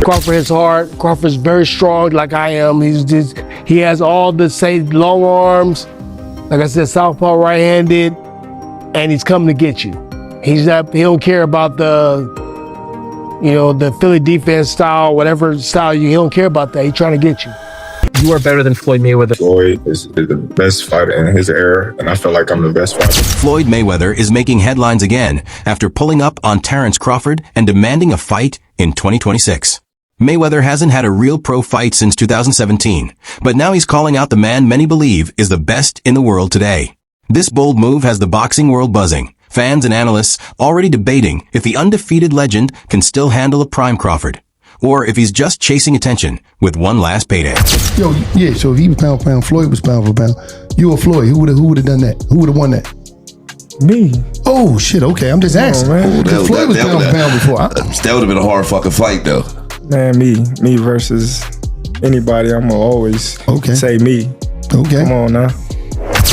Crawford hits hard. Crawford's very strong, like I am. He has all the same long arms. Like I said, southpaw, right-handed, and he's coming to get you. He don't care about the Philly defense style, whatever style he don't care about that. He's trying to get you. You are better than Floyd Mayweather. Floyd is the best fighter in his era, and I feel like I'm the best fighter. Floyd Mayweather is making headlines again after pulling up on Terence Crawford and demanding a fight in 2026. Mayweather hasn't had a real pro fight since 2017, but now he's calling out the man many believe is the best in the world today. This bold move has the boxing world buzzing. Fans and analysts already debating if the undefeated legend can still handle a prime Crawford, or if he's just chasing attention with one last payday. So if he was pound for pound, Floyd was pound for pound. You or Floyd, who would have done that? Who would have won that? Me. Oh shit, okay, I'm just asking. Floyd was pound for pound before. That would have been a hard fucking fight though. Man, me versus anybody, I'm gonna always say me. Okay. Come on now.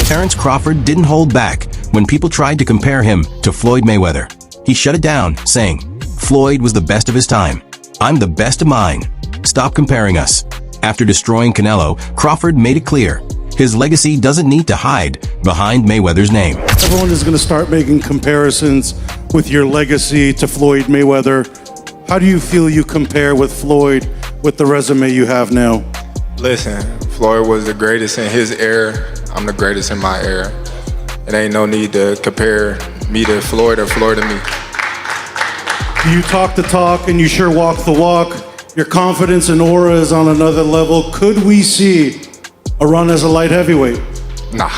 Terence Crawford didn't hold back when people tried to compare him to Floyd Mayweather. He shut it down, saying, Floyd was the best of his time. I'm the best of mine. Stop comparing us. After destroying Canelo, Crawford made it clear his legacy doesn't need to hide behind Mayweather's name. Everyone is going to start making comparisons with your legacy to Floyd Mayweather. How do you feel you compare with Floyd with the resume you have now? Listen, Floyd was the greatest in his era. I'm the greatest in my era. It ain't no need to compare me to Floyd or Floyd to me. You talk the talk and you sure walk the walk. Your confidence and aura is on another level. Could we see a run as a light heavyweight? Nah,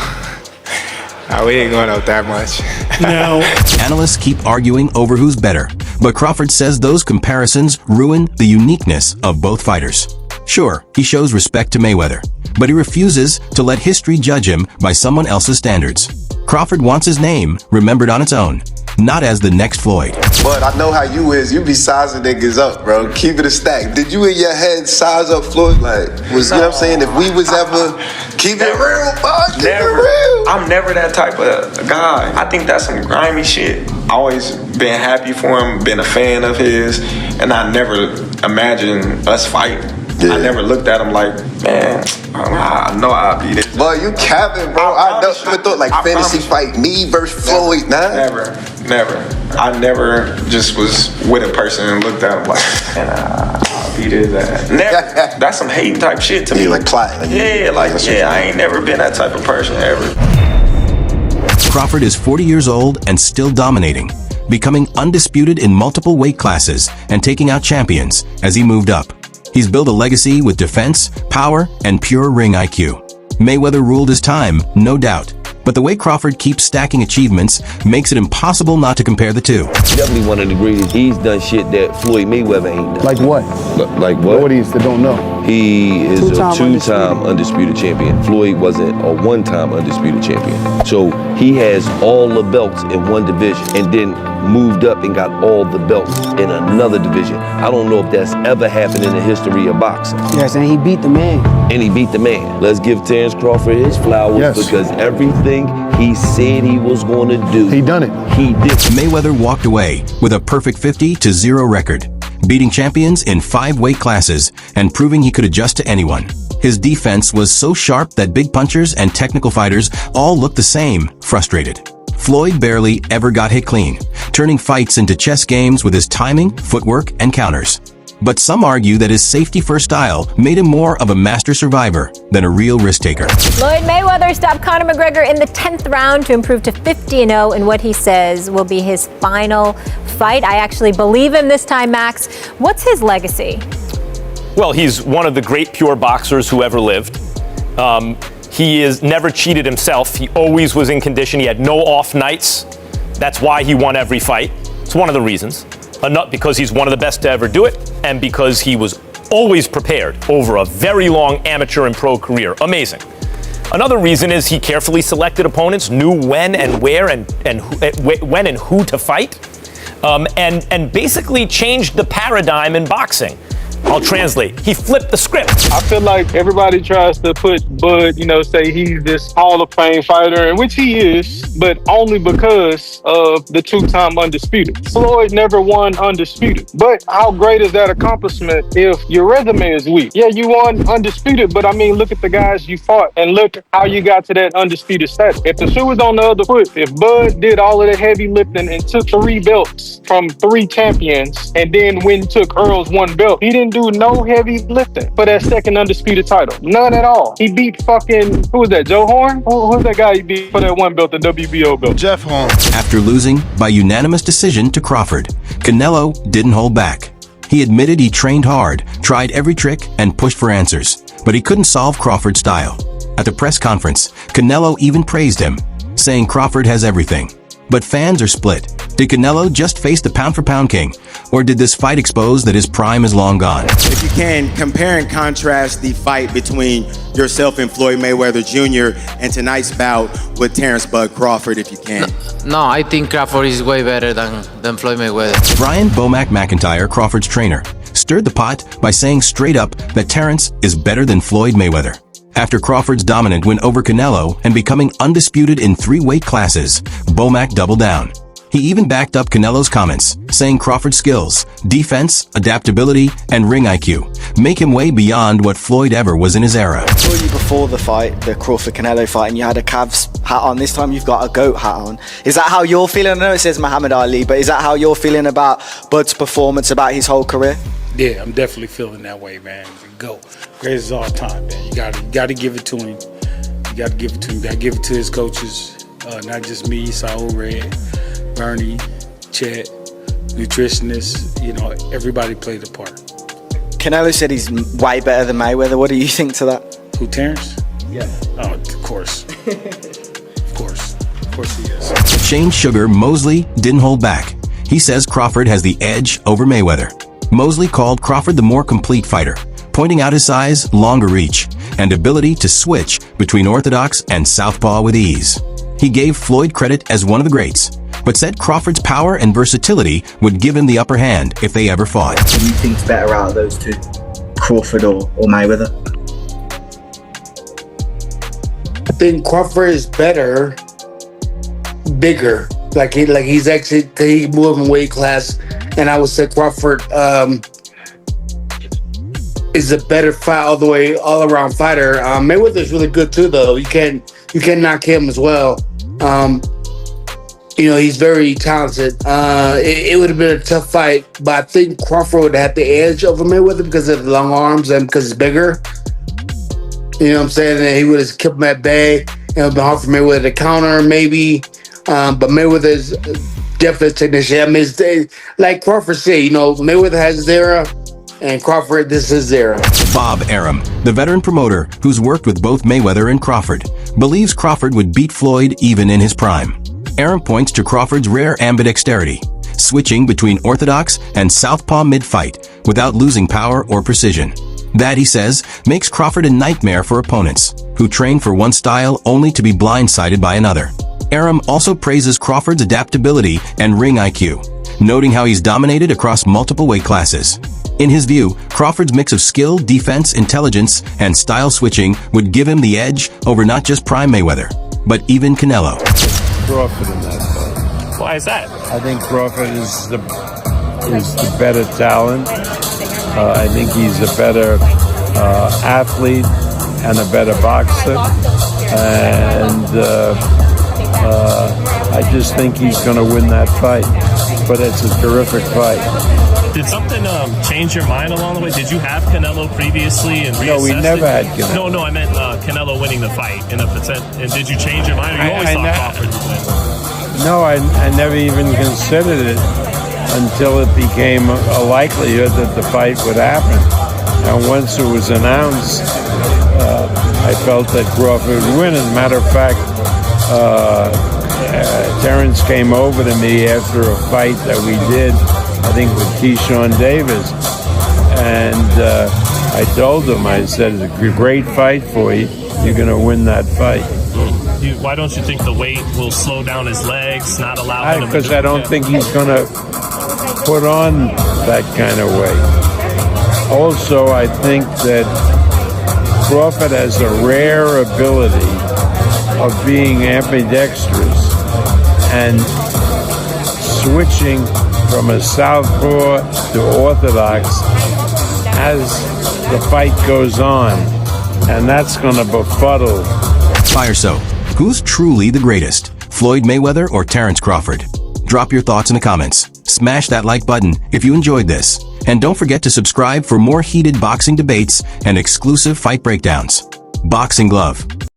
we ain't going up that much. Now, analysts keep arguing over who's better, but Crawford says those comparisons ruin the uniqueness of both fighters. Sure, he shows respect to Mayweather, but he refuses to let history judge him by someone else's standards. Crawford wants his name remembered on its own, not as the next Floyd. But I know how you is. You be sizing niggas up, bro. Keep it a stack. Did you in your head size up Floyd? Like, you know what I'm saying? If we was ever keep it real, bud. Keep it real. I'm never that type of guy. I think that's some grimy shit. Always been happy for him, been a fan of his, and I never imagined us fighting. Yeah. I never looked at him like, man, I know I'll beat it. But you capping, bro. I never thought like fantasy fight me versus Floyd. Never. I never just was with a person and looked at him like, man, I'll beat his ass. Never. That's some hating type shit to me. Like plotting. I ain't never been that type of person ever. Crawford is 40 years old and still dominating, becoming undisputed in multiple weight classes and taking out champions as he moved up. He's built a legacy with defense, power, and pure ring IQ. Mayweather ruled his time, no doubt. But the way Crawford keeps stacking achievements makes it impossible not to compare the two. Definitely one of the greatest. He's done shit that Floyd Mayweather ain't done. Like what? Like what? The audience that don't know. He is a two-time undisputed champion. Floyd wasn't a one-time undisputed champion. So he has all the belts in one division and then moved up and got all the belts in another division. I don't know if that's ever happened in the history of boxing. Yes, and he beat the man. And he beat the man. Let's give Terence Crawford his flowers because everything he said he was going to do, he done it. He did. Mayweather walked away with a perfect 50-0 record, beating champions in 5 weight classes and proving he could adjust to anyone. His defense was so sharp that big punchers and technical fighters all looked the same, frustrated. Floyd barely ever got hit clean, turning fights into chess games with his timing, footwork, and counters. But some argue that his safety-first style made him more of a master survivor than a real risk-taker. Floyd Mayweather stopped Conor McGregor in the 10th round to improve to 50-0 in what he says will be his final fight. I actually believe him this time, Max. What's his legacy? Well, he's one of the great pure boxers who ever lived. He is never cheated himself. He always was in condition. He had no off nights. That's why he won every fight. It's one of the reasons. Not because he's one of the best to ever do it, and because he was always prepared over a very long amateur and pro career. Amazing. Another reason is he carefully selected opponents, knew when and where and when and who to fight, and basically changed the paradigm in boxing. I'll translate. He flipped the script. I feel like everybody tries to put Bud, say he's this Hall of Fame fighter, and which he is, but only because of the two-time undisputed. Floyd never won undisputed. But how great is that accomplishment if your resume is weak? Yeah, you won undisputed, but look at the guys you fought and look how you got to that undisputed status. If the shoe was on the other foot, if Bud did all of that heavy lifting and took 3 belts from 3 champions, and then when took Earl's 1 belt, he didn't do no heavy lifting for that second undisputed title. None at all. He beat fucking, who was that, Joe Horn? Who's that guy he beat for that 1 belt, the WBO belt? Jeff Horn. After losing by unanimous decision to Crawford, Canelo didn't hold back. He admitted he trained hard, tried every trick, and pushed for answers, but he couldn't solve Crawford's style. At the press conference, Canelo even praised him, saying Crawford has everything. But fans are split. Did Canelo just face the pound-for-pound king, or did this fight expose that his prime is long gone? If you can, compare and contrast the fight between yourself and Floyd Mayweather Jr. and tonight's bout with Terence "Bud" Crawford, if you can. No, I think Crawford is way better than Floyd Mayweather. Brian Bomac McIntyre, Crawford's trainer, stirred the pot by saying straight up that Terence is better than Floyd Mayweather. After Crawford's dominant win over Canelo and becoming undisputed in 3 weight classes, Bomac doubled down. He even backed up Canelo's comments, saying Crawford's skills, defense, adaptability, and ring IQ make him way beyond what Floyd ever was in his era. I saw you before the fight, the Crawford-Canelo fight, and you had a Cavs hat on. This time you've got a GOAT hat on. Is that how you're feeling? I know it says Muhammad Ali, but is that how you're feeling about Bud's performance, about his whole career? Yeah, I'm definitely feeling that way, man. GOAT. Greatest of all time, man. You gotta give it to him. You gotta give it to him. You gotta give it to his coaches. Not just me, Saul Red, Bernie, Chet, nutritionists. Everybody played a part. Canelo said he's way better than Mayweather. What do you think to that? Who, Terence? Yeah. Oh, of course. Of course he is. Shane Sugar Mosley didn't hold back. He says Crawford has the edge over Mayweather. Mosley called Crawford the more complete fighter, pointing out his size, longer reach, and ability to switch between orthodox and southpaw with ease. He gave Floyd credit as one of the greats, but said Crawford's power and versatility would give him the upper hand if they ever fought. Who do you think's better out of those two, Crawford or Mayweather? I think Crawford is better, bigger. He's actually, he moved in weight class, and I would say Crawford is a better fight all around fighter. Mayweather's really good too, though. You can't knock him as well. He's very talented. It would have been a tough fight, but I think Crawford would have had the edge over Mayweather because of the long arms and because he's bigger. You know what I'm saying? And he would have kept him at bay. It would have been hard for Mayweather to counter, maybe. But Mayweather's definitely a technician. It's like Crawford said, Mayweather has his era, and Crawford, this is his era. Bob Arum, the veteran promoter who's worked with both Mayweather and Crawford, believes Crawford would beat Floyd even in his prime. Arum points to Crawford's rare ambidexterity, switching between orthodox and southpaw mid-fight without losing power or precision. That, he says, makes Crawford a nightmare for opponents who train for one style only to be blindsided by another. Arum also praises Crawford's adaptability and ring IQ, noting how he's dominated across multiple weight classes. In his view, Crawford's mix of skill, defense, intelligence, and style switching would give him the edge over not just prime Mayweather, but even Canelo. Crawford in that fight. Why is that? I think Crawford is the better talent. I think he's a better athlete and a better boxer. And I just think he's going to win that fight. But it's a terrific fight. Did something change your mind along the way? Did you have Canelo previously and reassessed? No, we never had Canelo. No, I meant Canelo winning the fight in a percent. And did you change your mind? Or you always thought Crawford would win? No, I never even considered it until it became a likelihood that the fight would happen. And once it was announced, I felt that Crawford would win. As a matter of fact, Terence came over to me after a fight that we did, I think with Keyshawn Davis, and I told him, I said, it's a great fight for you. You're going to win that fight. Why don't you think the weight will slow down his legs, not allow him to... Because I don't think he's going to put on that kind of weight. Also, I think that Crawford has a rare ability of being ambidextrous and switching from a southpaw to orthodox as the fight goes on, and that's going to befuddle. Fire So, who's truly the greatest, Floyd Mayweather or Terence Crawford? Drop your thoughts in the comments. Smash that like button if you enjoyed this. And don't forget to subscribe for more heated boxing debates and exclusive fight breakdowns. Boxing Glove.